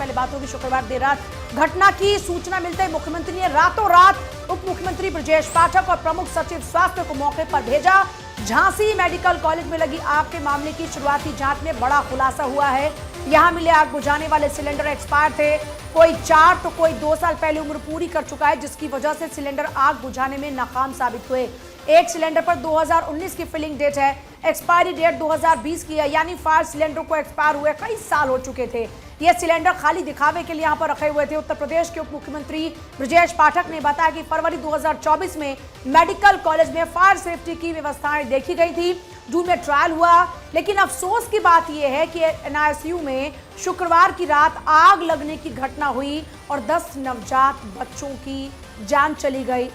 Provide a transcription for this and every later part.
पहले बात होगी शुक्रवार देर रात घटना की सूचना मिलते ही मुख्यमंत्री ने रातों रात उप मुख्यमंत्री ब्रजेश पाठक और प्रमुख सचिव स्वास्थ्य को मौके पर भेजा। झांसी मेडिकल कॉलेज में लगी आग के मामले की शुरुआती जांच में बड़ा खुलासा हुआ है। यहां मिले आग बुझाने वाले सिलेंडर एक्सपायर थे, कोई 4 तो कोई 2 साल पहले उम्र पूरी कर चुका है, जिसकी वजह से सिलेंडर आग बुझाने में नाकाम साबित हुए। एक सिलेंडर पर 2019 की फिलिंग डेट है, एक्सपायरी डेट 2020 की है, यानी फायर सिलेंडर को एक्सपायर हुए कई साल हो चुके थे। ये सिलेंडर खाली दिखावे के लिए यहां पर रखे हुए थे। उत्तर प्रदेश के उप मुख्यमंत्री ब्रजेश पाठक ने बताया कि फरवरी 2024 में मेडिकल कॉलेज में फायर सेफ्टी की व्यवस्थाएं देखी गई थी, जून में ट्रायल हुआ, लेकिन अफसोस की बात यह है कि एनआईसीयू में शुक्रवार की रात आग लगने की घटना हुई और 10 नवजात बच्चों की जान चली गई,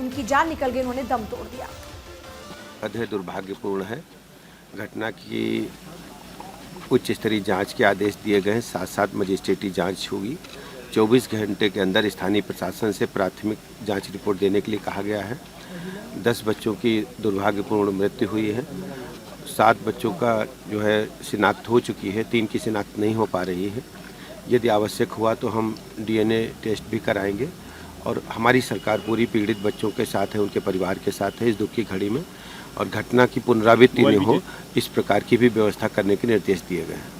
उनकी जान निकल गई, उन्होंने दम तोड़ दिया। है दुर्भाग्यपूर्ण है। घटना की उच्च स्तरीय जांच के आदेश दिए गए हैं, साथ मजिस्ट्रेटी जांच होगी। 24 घंटे के अंदर स्थानीय प्रशासन से प्राथमिक जांच रिपोर्ट देने के लिए कहा गया है। 10 बच्चों की दुर्भाग्यपूर्ण मृत्यु हुई है। 7 बच्चों का जो है शिनाख्त हो चुकी है, 3 की शिनाख्त नहीं हो पा रही है। यदि आवश्यक हुआ तो हम DNA टेस्ट भी कराएंगे और हमारी सरकार पूरी पीड़ित बच्चों के साथ है, उनके परिवार के साथ है इस दुख की घड़ी में, और घटना की पुनरावृत्ति न हो इस प्रकार की भी व्यवस्था करने के निर्देश दिए गए हैं।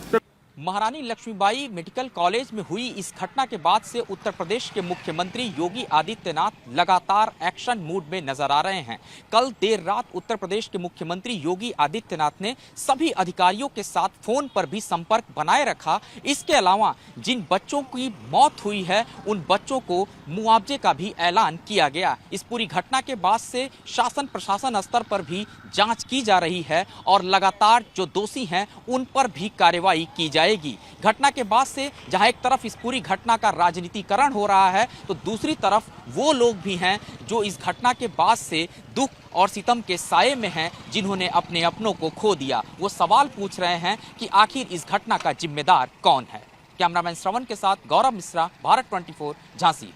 महारानी लक्ष्मीबाई मेडिकल कॉलेज में हुई इस घटना के बाद से उत्तर प्रदेश के मुख्यमंत्री योगी आदित्यनाथ लगातार एक्शन मूड में नजर आ रहे हैं। कल देर रात उत्तर प्रदेश के मुख्यमंत्री योगी आदित्यनाथ ने सभी अधिकारियों के साथ फोन पर भी संपर्क बनाए रखा। इसके अलावा जिन बच्चों की मौत हुई है उन बच्चों को मुआवजे का भी ऐलान किया गया। इस पूरी घटना के बाद से शासन प्रशासन स्तर पर भी जांच की जा रही है और लगातार जो दोषी हैं उन पर भी कार्रवाई की जाएगी। घटना के बाद से जहां एक तरफ इस पूरी घटना का राजनीतिकरण हो रहा है, तो दूसरी तरफ वो लोग भी हैं जो इस घटना के बाद से दुख और सितम के साये में हैं, जिन्होंने अपने अपनों को खो दिया। वो सवाल पूछ रहे हैं कि आखिर इस घटना का जिम्मेदार कौन है। कैमरामैन श्रवण के साथ गौरव मिश्रा, भारत 24, झांसी।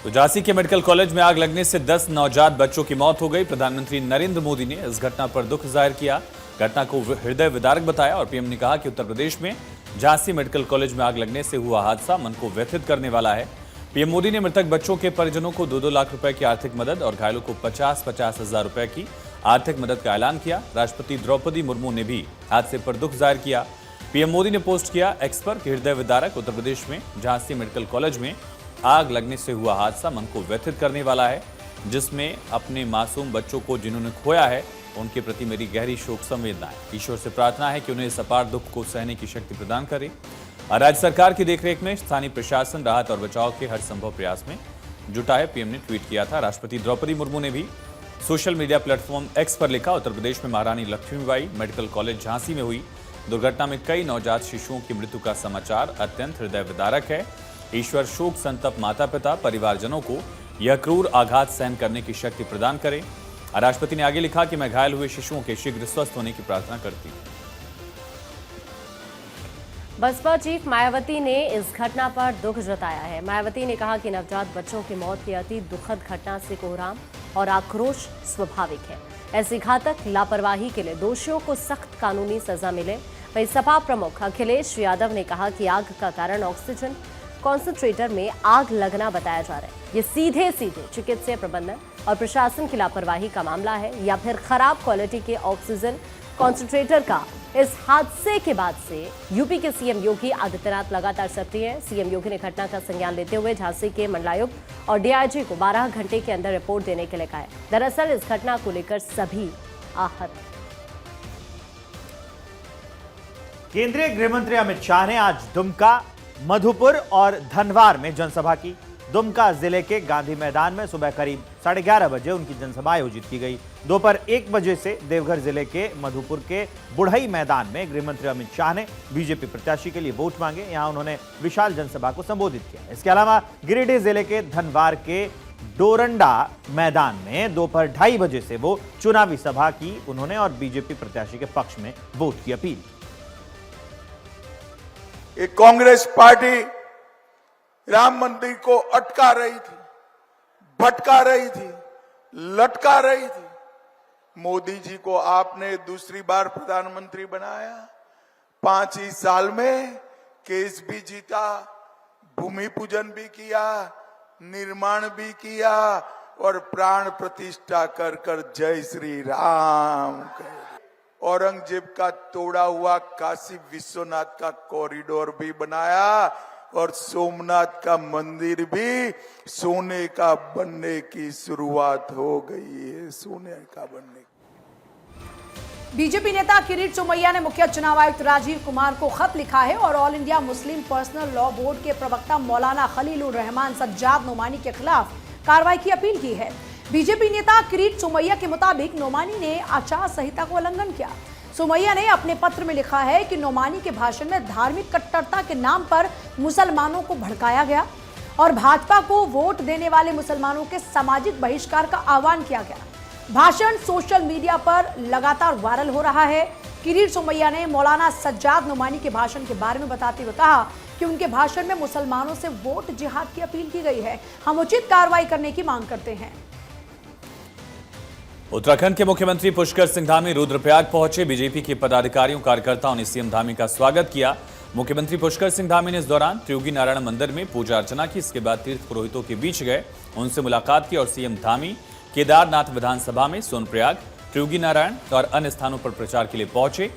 तो झांसी के मेडिकल कॉलेज में आग लगने से 10 नवजात बच्चों की मौत हो गई। प्रधानमंत्री नरेंद्र मोदी ने इस घटना पर दुख जाहिर किया, घटना को हृदय विदारक बताया और पीएम ने कहा कि उत्तर प्रदेश में झांसी मेडिकल कॉलेज में आग लगने से हुआ हादसा मन को व्यथित करने वाला है। पीएम मोदी ने मृतक बच्चों के परिजनों को 2-2 लाख रुपए की आर्थिक मदद और घायलों को 50-50 हजार रुपए की आर्थिक मदद का ऐलान किया। राष्ट्रपति द्रौपदी मुर्मू ने भी हादसे पर दुख जाहिर किया। पीएम मोदी ने पोस्ट किया एक्स पर कि हृदय विदारक, उत्तर प्रदेश में झांसी मेडिकल कॉलेज में आग लगने से हुआ हादसा मन को व्यथित करने वाला है, जिसमें अपने मासूम बच्चों को जिन्होंने खोया है उनके प्रति मेरी गहरी शोक संवेदना है। ईश्वर से प्रार्थना है कि उन्हें इस अपार दुख को सहने की शक्ति प्रदान करे। राज्य सरकार की देखरेख में स्थानीय प्रशासन राहत और बचाव के हर संभव प्रयास में जुटा है, पीएम ने ट्वीट किया था। राष्ट्रपति द्रौपदी मुर्मू ने भी सोशल मीडिया प्लेटफॉर्म एक्स पर लिखा, उत्तर प्रदेश में महारानी लक्ष्मीबाई मेडिकल कॉलेज झांसी में हुई दुर्घटना में कई नवजात शिशुओं की मृत्यु का समाचार अत्यंत हृदय विदारक है। ईश्वर शोक संतप्त माता पिता परिवारजनों को यह क्रूर आघात सहन करने की शक्ति प्रदान करे। राष्ट्रपति ने आगे लिखा कि मैं घायल हुए शिशुओं के शीघ्र स्वस्थ होने की प्रार्थना करती हूं। बसपा चीफ मायावती ने इस घटना पर दुख जताया है। मायावती ने कहा कि नवजात बच्चों की मौत की अति दुखद घटना से कोहराम और आक्रोश स्वाभाविक है। ऐसी घातक लापरवाही के लिए दोषियों को सख्त कानूनी सजा मिले। वहीं सपा प्रमुख अखिलेश यादव ने कहा कि आग का कारण ऑक्सीजन कॉन्सेंट्रेटर में आग लगना बताया जा रहा है। ये सीधे चिकित्सीय प्रबंधन और प्रशासन की लापरवाही का मामला है या फिर खराब क्वालिटी के ऑक्सीजन कॉन्सेंट्रेटर का। इस हादसे के बाद से यूपी के सीएम योगी आदित्यनाथ लगातार सक्रिय हैं। सीएम योगी ने घटना का संज्ञान लेते हुए झांसी के मंडलायुक्त और डीआईजी को 12 घंटे के अंदर रिपोर्ट देने के लिए कहा है। दरअसल इस घटना को लेकर सभी आहत। केंद्रीय गृह मंत्री अमित शाह ने आज दुमका, मधुपुर और धनवार में जनसभा की। दुमका जिले के गांधी मैदान में सुबह करीब 11:30 बजे उनकी जनसभा आयोजित की गई। दोपहर 1 बजे से देवघर जिले के मधुपुर के बुढ़ई मैदान में गृह मंत्री अमित शाह ने बीजेपी प्रत्याशी के लिए वोट मांगे। यहां उन्होंने विशाल जनसभा को संबोधित किया। इसके अलावा गिरिडीह जिले के धनवार के डोरंडा मैदान में दोपहर 2:30 बजे से वो चुनावी सभा की। उन्होंने और बीजेपी प्रत्याशी के पक्ष में वोट की अपील। एक कांग्रेस पार्टी राम मंदिर को अटका रही थी, भटका रही थी, लटका रही थी। मोदी जी को आपने दूसरी बार प्रधानमंत्री बनाया, 5 ही साल में केस भी जीता, भूमि पूजन भी किया, निर्माण भी किया और प्राण प्रतिष्ठा कर कर जय श्री राम कह। औरंगजेब का तोड़ा हुआ काशी विश्वनाथ का कॉरिडोर भी बनाया और सोमनाथ का मंदिर भी सोने का बनने की शुरुआत हो गई है, सोने का बनने। बीजेपी नेता किरीट सोमैया ने मुख्य चुनाव आयुक्त राजीव कुमार को खत लिखा है और all India Muslim personal law board के प्रवक्ता मौलाना खलीलुर रहमान सज्जाद नोमानी के खिलाफ कार्रवाई की अपील की है। बीजेपी नेता किरीट सोमैया के मुताबिक नोमानी ने आचार संहिता का उल्लंघन किया। सोमैया ने अपने पत्र में लिखा है कि नोमानी के भाषण में धार्मिक कट्टरता के नाम पर मुसलमानों को भड़काया गया और भाजपा को वोट देने वाले मुसलमानों के सामाजिक बहिष्कार का आह्वान किया गया। भाषण सोशल मीडिया पर लगातार वायरल हो रहा है। किरीट सोमैया ने मौलाना सज्जाद नोमानी के भाषण के बारे में बताते हुए कहा कि उनके भाषण में मुसलमानों से वोट जिहाद की अपील की गई है। हम उचित कार्रवाई करने की मांग करते हैं। उत्तराखंड के मुख्यमंत्री पुष्कर सिंह धामी रुद्रप्रयाग पहुंचे। बीजेपी के पदाधिकारियों कार्यकर्ताओं ने सीएम धामी का स्वागत किया। मुख्यमंत्री पुष्कर सिंह धामी ने इस दौरान त्रियोगी नारायण मंदिर में पूजा अर्चना की। इसके बाद तीर्थ पुरोहितों के बीच गए, उनसे मुलाकात की और सीएम धामी केदारनाथ विधानसभा में सोनप्रयाग, त्रियोगी नारायण और अन्य स्थानों पर प्रचार के लिए पहुंचे।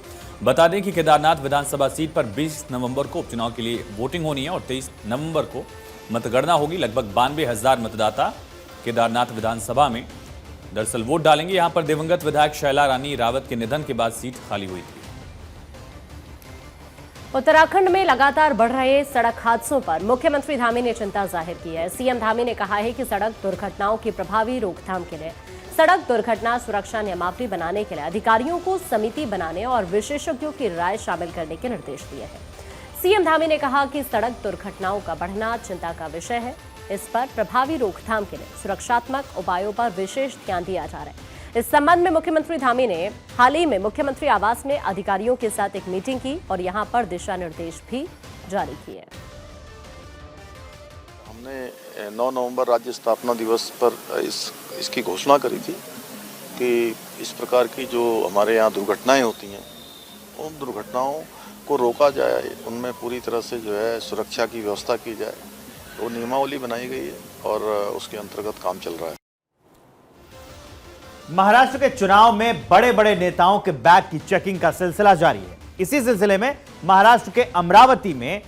बता दें कि केदारनाथ विधानसभा सीट पर 20 नवंबर को उपचुनाव के लिए वोटिंग होनी है और 23 नवंबर को मतगणना होगी। लगभग 92,000 मतदाता केदारनाथ विधानसभा में दरअसल वोट डालेंगे। यहां पर दिवंगत विधायक शैला रानी रावत के निधन के बाद सीट खाली हुई थी। उत्तराखंड में लगातार बढ़ रहे सड़क हादसों पर मुख्यमंत्री धामी ने चिंता जाहिर की है। सीएम धामी ने कहा है कि सड़क दुर्घटनाओं की प्रभावी रोकथाम के लिए सड़क दुर्घटना सुरक्षा नियमावली बनाने के लिए अधिकारियों को समिति बनाने और विशेषज्ञों की राय शामिल करने के निर्देश दिए हैं। सीएम धामी ने कहा कि सड़क दुर्घटनाओं का बढ़ना चिंता का विषय है। इस पर प्रभावी रोकथाम के लिए सुरक्षात्मक उपायों पर विशेष ध्यान दिया जा रहा है। इस संबंध में मुख्यमंत्री धामी ने हाल ही में मुख्यमंत्री आवास में अधिकारियों के साथ एक मीटिंग की और यहां पर दिशा निर्देश भी जारी किए। हमने 9 नवंबर राज्य स्थापना दिवस पर इसकी घोषणा करी थी कि इस प्रकार की जो हमारे यहाँ दुर्घटनाएं होती हैं उन दुर्घटनाओं को रोका जाए, उनमें पूरी तरह से जो है सुरक्षा की व्यवस्था की जाए। तो नियमावली बनाई गई है और उसके अंतर्गत काम चल रहा है। महाराष्ट्र के चुनाव में बड़े बड़े नेताओं के बैग की चेकिंग का सिलसिला जारी है। इसी सिलसिले में महाराष्ट्र के अमरावती में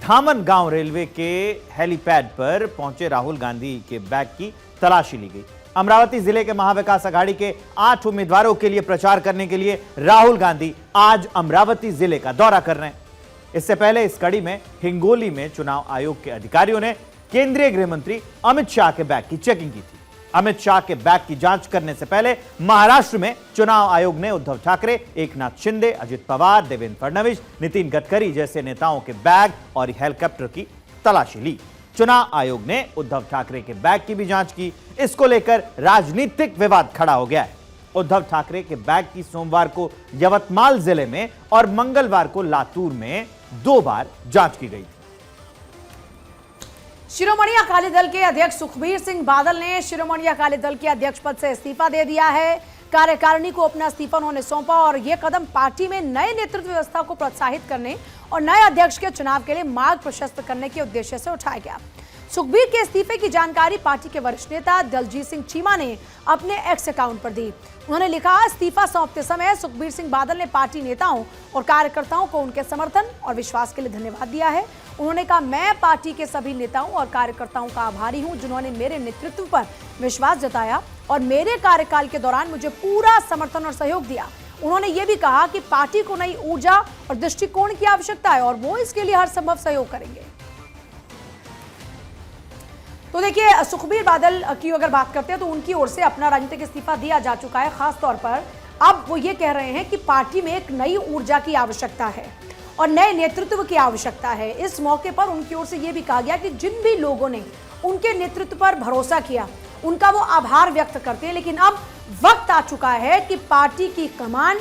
धामनगांव रेलवे के हेलीपैड पर पहुंचे राहुल गांधी के बैग की तलाशी ली गई। अमरावती जिले के महाविकास आघाड़ी के 8 उम्मीदवारों के लिए प्रचार करने के लिए राहुल गांधी आज अमरावती जिले का दौरा कर रहे हैं। इससे पहले इस कड़ी में हिंगोली में चुनाव आयोग के अधिकारियों ने केंद्रीय गृह मंत्री अमित शाह के बैग की चेकिंग की थी। अमित शाह के बैग की जांच करने से पहले महाराष्ट्र में चुनाव आयोग ने उद्धव ठाकरे, एकनाथ शिंदे, अजित पवार, देवेंद्र फडणवीस, नितिन गडकरी जैसे नेताओं के बैग और हेलीकॉप्टर की तलाशी ली। चुनाव आयोग ने उद्धव ठाकरे के बैग की भी जांच की। इसको लेकर राजनीतिक विवाद खड़ा हो गया है। उद्धव ठाकरे के बैग की सोमवार को यवतमाल जिले में और मंगलवार को लातूर में 2 बार जांच की गई थी। शिरोमणि अकाली दल के अध्यक्ष सुखबीर सिंह बादल ने शिरोमणि अकाली दल के अध्यक्ष पद से इस्तीफा दे दिया है। कार्यकारिणी को अपना इस्तीफा उन्होंने सौंपा और यह कदम पार्टी में नए नेतृत्व व्यवस्था को प्रोत्साहित करने और नए अध्यक्ष के चुनाव के लिए मार्ग प्रशस्त करने के उद्देश्य से उठाया गया। सुखबीर के इस्तीफे की जानकारी पार्टी के वरिष्ठ नेता दलजीत सिंह चीमा ने अपने एक्स अकाउंट पर दी। उन्होंने लिखा, इस्तीफा सौंपते समय सुखबीर सिंह बादल ने पार्टी नेताओं और कार्यकर्ताओं को उनके समर्थन और विश्वास के लिए धन्यवाद दिया है। उन्होंने कहा, मैं पार्टी के सभी नेताओं और कार्यकर्ताओं का आभारी हूं जिन्होंने मेरे नेतृत्व पर विश्वास जताया और मेरे कार्यकाल के दौरान मुझे पूरा समर्थन और सहयोग दिया। उन्होंने ये भी कहा कि पार्टी को नई ऊर्जा और दृष्टिकोण की आवश्यकता है और वो इसके लिए हर संभव सहयोग करेंगे। तो देखिए, सुखबीर बादल की अगर बात करते हैं तो उनकी ओर से अपना राजनीतिक इस्तीफा दिया जा चुका है। खास तौर पर अब वो ये कह रहे हैं कि पार्टी में एक नई ऊर्जा की आवश्यकता है और नए नेतृत्व की आवश्यकता है। इस मौके पर उनकी ओर से ये भी कहा गया कि जिन भी लोगों ने उनके नेतृत्व पर भरोसा किया उनका वो आभार व्यक्त करते हैं, लेकिन अब वक्त आ चुका है कि पार्टी की कमान,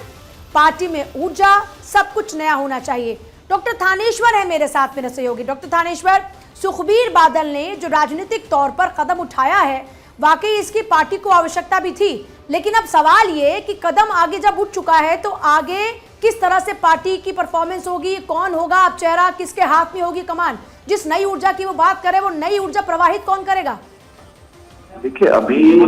पार्टी में ऊर्जा, सब कुछ नया होना चाहिए। डॉक्टर थानेश्वर है मेरे साथ, मेरे सहयोगी। डॉक्टर थानेश्वर, सुखबीर बादल ने जो राजनीतिक तौर पर कदम उठाया है, वाकई इसकी पार्टी को आवश्यकता भी थी, लेकिन अब सवाल ये कि कदम आगे जब उठ चुका है तो आगे किस तरह से पार्टी की परफॉर्मेंस होगी, कौन होगा अब चेहरा, किसके हाथ में होगी कमान, जिस नई ऊर्जा की वो बात करे वो नई ऊर्जा प्रवाहित कौन करेगा? देखिए, अभी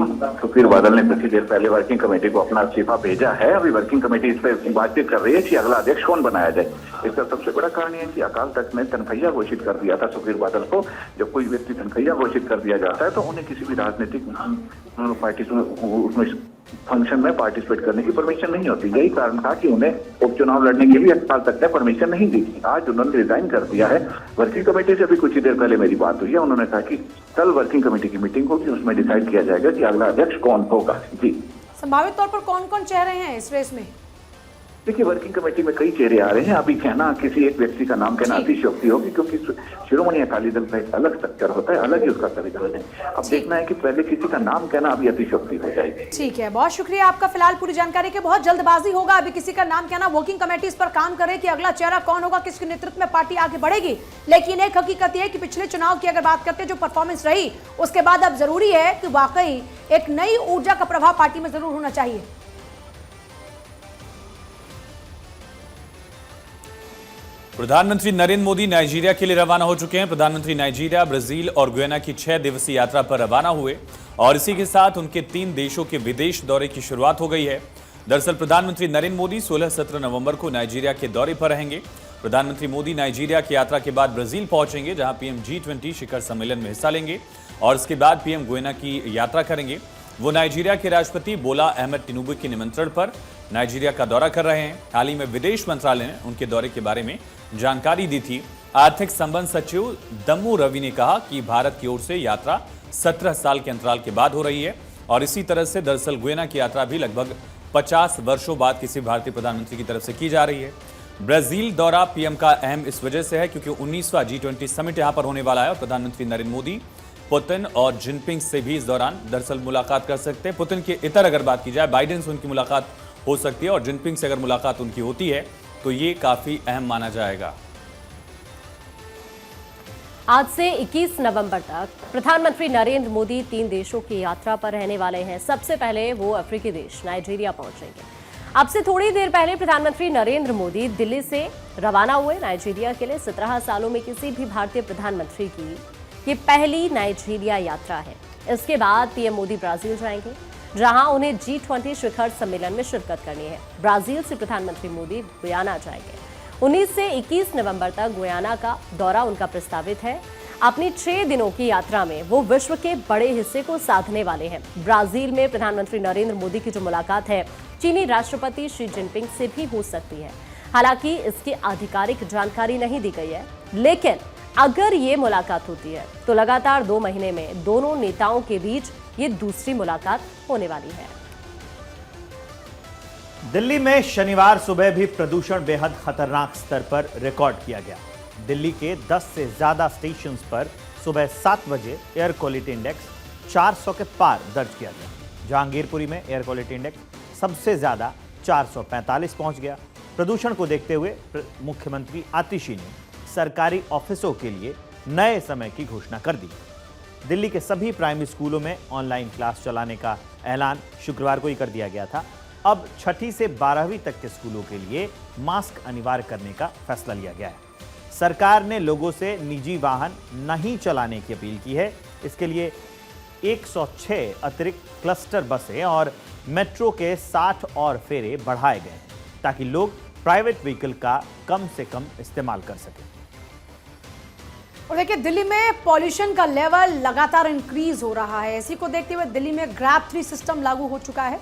सुखबीर बादल ने कुछ देर पहले वर्किंग कमेटी को अपना इस्तीफा भेजा है। अभी वर्किंग कमेटी इस पर बातचीत कर रही है कि अगला अध्यक्ष कौन बनाया जाए। इसका सबसे बड़ा कारण यह है कि अकाल तख्त ने तनख्वाह घोषित कर दिया था सुखबीर बादल को। जब कोई व्यक्ति तनख्वाह घोषित कर दिया जाता है तो उन्हें किसी भी राजनीतिक पार्टी उसमें फंक्शन में पार्टिसिपेट करने की परमिशन नहीं होती। यही कारण था कि उन्हें उपचुनाव लड़ने की भी अकाल तख्त ने परमिशन नहीं दी थी। आज उन्होंने रिजाइन कर दिया है। वर्किंग कमेटी से अभी कुछ ही देर पहले मेरी बात हुई है। उन्होंने कहा कि कल वर्किंग कमेटी की मीटिंग होगी, उसमें डिसाइड किया जाएगा कि अगला अध्यक्ष कौन होगा। जी, संभावित तौर पर कौन कौन चेहरे हैं इस रेस में? देखिए, वर्किंग कमेटी में कई चेहरे आ रहे हैं। अभी कहना किसी एक व्यक्ति का नाम कहना अतिशयोक्ति होगी, क्योंकि शिरोमणि अकाली दल का एक अलग स्ट्रक्चर होता है, अलग ही उसका संविधान है। अब देखना है कि पहले किसी का नाम कहना अभी अतिशयोक्ति हो जाएगी। ठीक है, बहुत शुक्रिया आपका फिलहाल पूरी जानकारी के। बहुत जल्दबाजी होगा अभी किसी का नाम कहना। वर्किंग कमेटी इस पर काम करे कि अगला चेहरा कौन होगा, किसके नेतृत्व में पार्टी आगे बढ़ेगी। लेकिन एक हकीकत यह है कि पिछले चुनाव की अगर बात करते हैं, जो परफॉर्मेंस रही उसके बाद अब जरूरी है कि वाकई एक नई ऊर्जा का प्रभाव पार्टी में जरूर होना चाहिए। प्रधानमंत्री नरेंद्र मोदी नाइजीरिया के लिए रवाना हो चुके हैं। प्रधानमंत्री नाइजीरिया, ब्राजील और गुयाना की 6 दिवसीय यात्रा पर रवाना हुए और इसी के साथ उनके 3 देशों के विदेश दौरे की शुरुआत हो गई है। दरअसल प्रधानमंत्री नरेंद्र मोदी 16-17 नवंबर को नाइजीरिया के दौरे पर रहेंगे। प्रधानमंत्री मोदी नाइजीरिया की यात्रा के बाद ब्राजील पहुंचेंगे, जहां पीएम G20 शिखर सम्मेलन में हिस्सा लेंगे और इसके बाद पीएम गुयाना की यात्रा करेंगे। वो नाइजीरिया के राष्ट्रपति बोला अहमद टिनुबू के निमंत्रण पर नाइजीरिया का दौरा कर रहे हैं। हाल ही में विदेश मंत्रालय ने उनके दौरे के बारे में जानकारी दी थी। आर्थिक संबंध सचिव दम्मू रवि ने कहा कि भारत की ओर से यात्रा 17 साल के अंतराल के बाद हो रही है और इसी तरह से दरअसल गुयाना की यात्रा भी लगभग 50 वर्षों बाद किसी भारतीय प्रधानमंत्री की तरफ से की जा रही है। ब्राजील दौरा पीएम का अहम इस वजह से है क्योंकि 19वां G20 समिट यहां पर होने वाला है और प्रधानमंत्री नरेंद्र मोदी पुतिन और जिनपिंग से भी इस दौरान दरअसल मुलाकात कर सकते हैं। पुतिन के इतर अगर बात की जाए, बाइडेन से उनकी मुलाकात हो सकती है और जिनपिंग से अगर मुलाकात उनकी होती है तो ये काफी अहम माना जाएगा। आज से 21 नवंबर तक प्रधानमंत्री नरेंद्र मोदी 3 देशों की यात्रा पर रहने वाले हैं। सबसे पहले वो अफ्रीकी देश नाइजीरिया पहुंचेंगे। अब से थोड़ी देर पहले प्रधानमंत्री नरेंद्र मोदी दिल्ली से रवाना हुए। नाइजीरिया के लिए 17 सालों में किसी भी भारतीय प्रधानमंत्री की ये पहली नाइजीरिया यात्रा है। इसके बाद पीएम मोदी ब्राजील जाएंगे, जहां उन्हें G20 शिखर सम्मेलन में शिरकत करनी है। ब्राजील से प्रधानमंत्री मोदी गुयाना जाएंगे। 19 से 21 नवंबर तक गुयाना का दौरा उनका प्रस्तावित है। अपनी 6 दिनों की यात्रा में वो विश्व के बड़े हिस्से को साधने वाले हैं। ब्राजील में प्रधानमंत्री नरेंद्र मोदी की जो मुलाकात है चीनी राष्ट्रपति शी जिनपिंग से भी हो सकती है। हालांकि इसकी आधिकारिक जानकारी नहीं दी गई है, लेकिन अगर ये मुलाकात होती है तो लगातार 2 महीने में दोनों नेताओं के बीच ये दूसरी मुलाकात होने वाली है। दिल्ली में शनिवार सुबह भी प्रदूषण बेहद खतरनाक स्तर पर रिकॉर्ड किया गया। दिल्ली के 10 से ज्यादा स्टेशंस पर सुबह 7 बजे एयर क्वालिटी इंडेक्स 400 के पार दर्ज किया गया। जहांगीरपुरी में एयर क्वालिटी इंडेक्स सबसे ज्यादा 445 पहुंच गया। प्रदूषण को देखते हुए मुख्यमंत्री आतिशी ने सरकारी ऑफिसों के लिए नए समय की घोषणा कर दी। दिल्ली के सभी प्राइमरी स्कूलों में ऑनलाइन क्लास चलाने का ऐलान शुक्रवार को ही कर दिया गया था। अब 6ठी से 12वीं तक के स्कूलों के लिए मास्क अनिवार्य करने का फैसला लिया गया है। सरकार ने लोगों से निजी वाहन नहीं चलाने की अपील की है। इसके लिए 106 अतिरिक्त क्लस्टर बसें और मेट्रो के 60 और फेरे बढ़ाए गए हैं ताकि लोग प्राइवेट व्हीकल का कम से कम इस्तेमाल कर सकें। और देखिए, दिल्ली में पॉल्यूशन का लेवल लगातार इंक्रीज हो रहा है। इसी को देखते हुए दिल्ली में ग्रैब 3 सिस्टम लागू हो चुका है।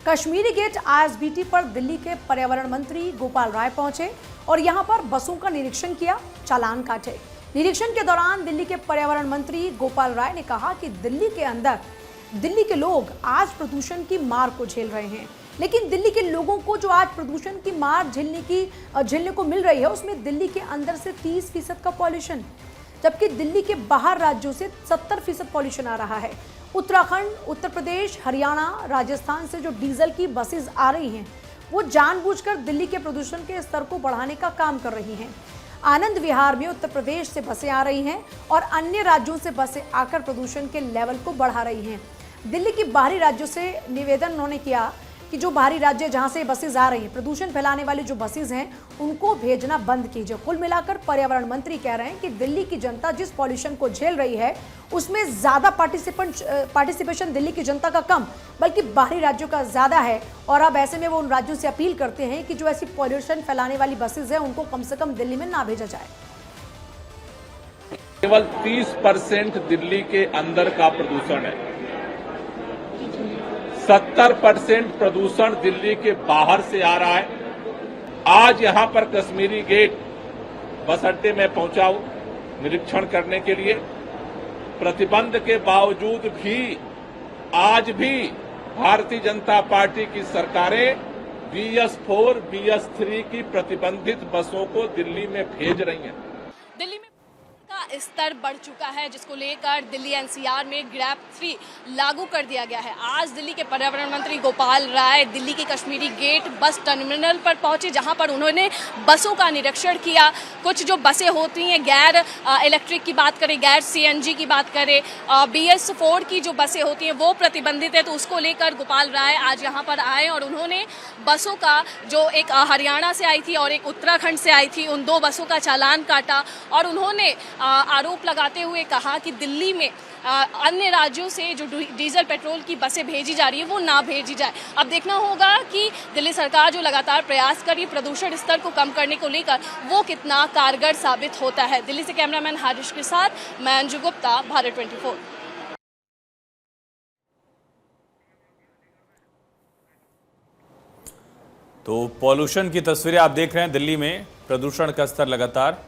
कश्मीरी गेट ISBT पर दिल्ली के पर्यावरण मंत्री गोपाल राय पहुंचे और यहां पर बसों का निरीक्षण किया, चालान काटे। निरीक्षण के दौरान दिल्ली के पर्यावरण मंत्री गोपाल राय ने कहा कि दिल्ली के अंदर दिल्ली के लोग आज प्रदूषण की मार को झेल रहे हैं, लेकिन दिल्ली के लोगों को जो आज प्रदूषण की मार झेलने को मिल रही है उसमें दिल्ली के अंदर से 30% का पॉल्यूशन, जबकि दिल्ली के बाहर राज्यों से 70% पॉल्यूशन आ रहा है। उत्तराखंड, उत्तर प्रदेश, हरियाणा, राजस्थान से जो डीजल की बसेस आ रही हैं वो जानबूझकर दिल्ली के प्रदूषण के स्तर को बढ़ाने का काम कर रही हैं। आनंद विहार में उत्तर प्रदेश से बसें आ रही हैं और अन्य राज्यों से बसें आकर प्रदूषण के लेवल को बढ़ा रही हैं। दिल्ली के बाहरी राज्यों से निवेदन उन्होंने किया कि जो बाहरी राज्य जहां से बसेज आ रही हैं, प्रदूषण फैलाने वाली जो बसेज हैं उनको भेजना बंद कीजिए। कुल मिलाकर पर्यावरण मंत्री कह रहे हैं कि दिल्ली की जनता जिस पॉल्यूशन को झेल रही है उसमें ज्यादा पार्टिसिपेशन दिल्ली की जनता का कम बल्कि बाहरी राज्यों का ज्यादा है। और अब ऐसे में वो उन राज्यों से अपील करते हैं कि जो ऐसी पॉल्यूशन फैलाने वाली बसेज है उनको कम से कम दिल्ली में ना भेजा जाए। केवल 30% दिल्ली के अंदर का प्रदूषण है, 70% प्रदूषण दिल्ली के बाहर से आ रहा है। आज यहां पर कश्मीरी गेट बस अड्डे में पहुंचा हूं निरीक्षण करने के लिए। प्रतिबंध के बावजूद भी आज भी भारतीय जनता पार्टी की सरकारें BS4, BS3 की प्रतिबंधित बसों को दिल्ली में भेज रही हैं। दिल्ली में का स्तर बढ़ चुका है, जिसको लेकर दिल्ली NCR में ग्रैब 3 लागू कर दिया गया है। आज दिल्ली के पर्यावरण मंत्री गोपाल राय दिल्ली के कश्मीरी गेट बस टर्मिनल पर पहुंचे, जहां पर उन्होंने बसों का निरीक्षण किया। कुछ जो बसें होती हैं गैर इलेक्ट्रिक की बात करें, गैर CNG की बात करें, BS4 की जो बसें होती हैं वो प्रतिबंधित है, तो उसको लेकर गोपाल राय आज यहां पर आए और उन्होंने बसों का जो एक हरियाणा से आई थी और एक उत्तराखंड से आई थी उन 2 बसों का चालान काटा और उन्होंने आरोप लगाते हुए कहा कि दिल्ली में अन्य राज्यों से जो डीजल पेट्रोल की बसें भेजी जा रही है वो ना भेजी जाए। अब देखना होगा कि दिल्ली सरकार जो लगातार प्रयास कर रही प्रदूषण स्तर को कम करने को लेकर वो कितना कारगर साबित होता है। दिल्ली से कैमरामैन हारिश के साथ मैं अंजू गुप्ता, भारत 24। तो पॉल्यूशन की तस्वीरें आप देख रहे हैं। दिल्ली में प्रदूषण का स्तर लगातार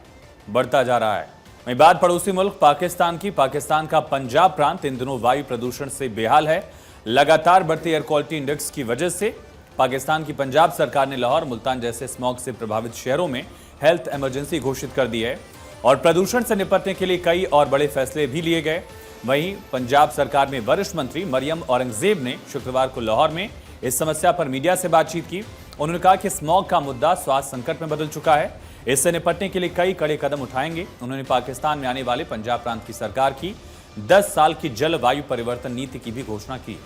बढ़ता जा रहा है। वहीं बात पड़ोसी मुल्क पाकिस्तान की। पाकिस्तान का पंजाब प्रांत इन दिनों वायु प्रदूषण से बेहाल है। लगातार बढ़ते एयर क्वालिटी इंडेक्स की वजह से पाकिस्तान की पंजाब सरकार ने लाहौर, मुल्तान जैसे स्मॉग से प्रभावित शहरों में हेल्थ इमरजेंसी घोषित कर दी है और प्रदूषण से निपटने के लिए कई और बड़े फैसले भी लिए गए। वहीं पंजाब सरकार में वरिष्ठ मंत्री मरियम औरंगजेब ने शुक्रवार को लाहौर में इस समस्या पर मीडिया से बातचीत की। उन्होंने कहा कि स्मॉग का मुद्दा स्वास्थ्य संकट में बदल चुका है, इससे निपटने के लिए कई कड़े कदम उठाएंगे। उन्होंने पाकिस्तान में आने वाले पंजाब प्रांत की सरकार की 10 साल की जलवायु परिवर्तन नीति की भी घोषणा की।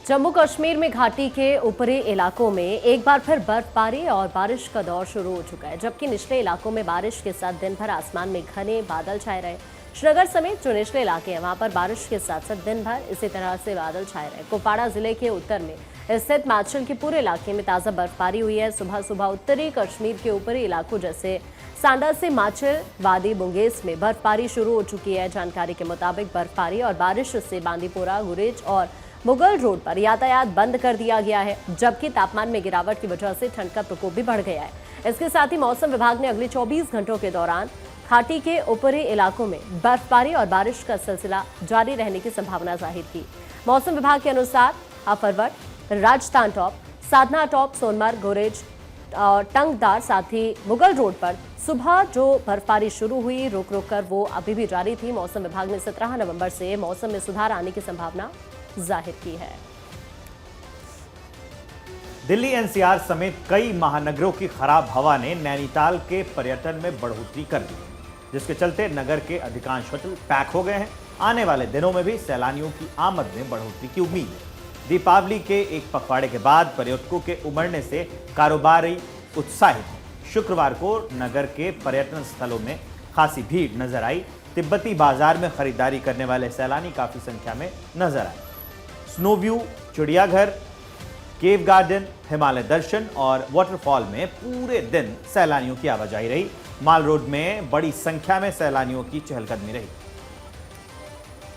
जम्मू कश्मीर में घाटी के ऊपरी इलाकों में एक बार फिर बर्फबारी और बारिश का दौर शुरू हो चुका है, जबकि निचले इलाकों में बारिश के साथ दिन भर आसमान में घने बादल छाए रहे। श्रीनगर समेत जो निचले इलाके हैं वहां पर बारिश के साथ साथ दिन भर इसी तरह से बादल छाए रहे। कुपवाड़ा जिले के उत्तर में स्थित माचल के पूरे इलाके में ताज़ा बर्फबारी हुई है। सुबह सुबह उत्तरी कश्मीर के ऊपरी इलाकों जैसे सांडा से माचल, वादी बुंगेस में बर्फबारी शुरू हो चुकी है। जानकारी के मुताबिक बर्फबारी और बारिश से बांदीपोरा, गुरेज और मुगल रोड पर यातायात बंद कर दिया गया है, जबकि तापमान में गिरावट की वजह से ठंड का प्रकोप भी बढ़ गया है। इसके साथ ही मौसम विभाग ने अगले 24 घंटों के दौरान घाटी के ऊपरी इलाकों में बर्फबारी और बारिश का सिलसिला जारी रहने की संभावना जाहिर की। मौसम विभाग के अनुसार अफरवट, राजस्थान टॉप, साधना टॉप, सोनमर्ग, गुरेज और टंगदार साथ ही मुगल रोड पर सुबह जो बर्फबारी शुरू हुई रुक रुक कर वो अभी भी जारी थी। मौसम विभाग ने 17 नवंबर से मौसम में सुधार आने की संभावना जाहिर की है। दिल्ली NCR समेत कई महानगरों की खराब हवा ने नैनीताल के पर्यटन में बढ़ोतरी कर दी है, जिसके चलते नगर के अधिकांश होटल पैक हो गए हैं। आने वाले दिनों में भी सैलानियों की आमद में बढ़ोतरी की उम्मीद है। दीपावली के एक पखवाड़े के बाद पर्यटकों के उमड़ने से कारोबारी उत्साहित हैं। शुक्रवार को नगर के पर्यटन स्थलों में खासी भीड़ नजर आई। तिब्बती बाजार में खरीदारी करने वाले सैलानी काफी संख्या में नजर आए। स्नो व्यू, चिड़ियाघर, केव गार्डन, हिमालय दर्शन और वाटरफॉल में पूरे दिन सैलानियों की आवाजाही रही। माल रोड में बड़ी संख्या में सैलानियों की चहलकदमी रही।